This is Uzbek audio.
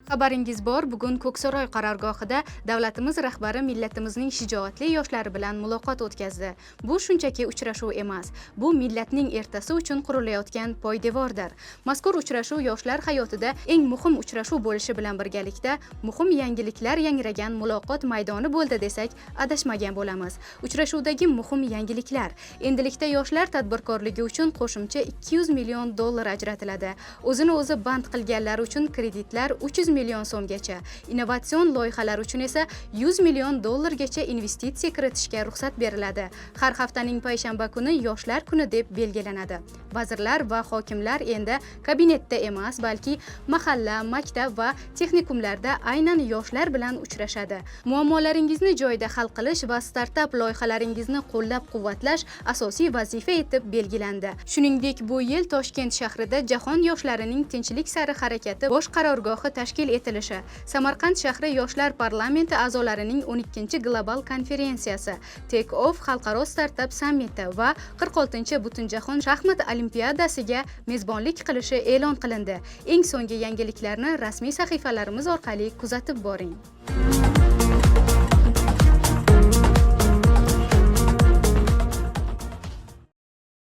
Xabaringiz bor, bugun Ko'ksaroy qarorgohida davlatimiz rahbari millatimizning shijoatli yoshlari bilan muloqot o'tkazdi. Bu shunchaki uchrashuv emas, bu millatning ertasi uchun qurilayotgan poydevordir. Mazkur uchrashuv yoshlar hayotida eng muhim uchrashuv bo'lishi bilan birgalikda muhim yangiliklar yangragan muloqot maydoni bo'ldi desak, adashmagan bo'lamiz. Uchrashuvdagi muhim yangiliklar: endilikda yoshlar tadbirkorligi uchun qo'shimcha 200 million dollar ajratiladi. O'zini o'zi band qilganlar uchun kreditlar 300 million so'mgacha, innovatsion loyihalar uchun esa 100 million dollargacha investitsiya kiritishga ruxsat beriladi. Har haftaning payshanba kuni yoshlar kuni deb belgilanadi. Vazirlar va hokimlar endi kabinetda emas, balki mahalla, maktab va texnikumlarda aynan yoshlar bilan uchrashadi. Muammolaringizni joyida hal qilish va startap loyihalaringizni qo'llab-quvvatlash asosiy vazifa etib belgilandi. Shuningdek, bu yil Toshkent shahrida Jahon yoshlarining tinchlik sari harakati bosh qarorgohi tashkil etilishi, Samarqand shahri yoshlar parlamenti a'zolarining 12 global konferensiyasi, Take Off xalqaro startup sammiti va 46 Butunjahon shaxmat olimpiadasiga mezbonlik qilishi e'lon qilindi. Eng so'nggi yangiliklarni rasmiy sahifalarimiz orqali kuzatib boring.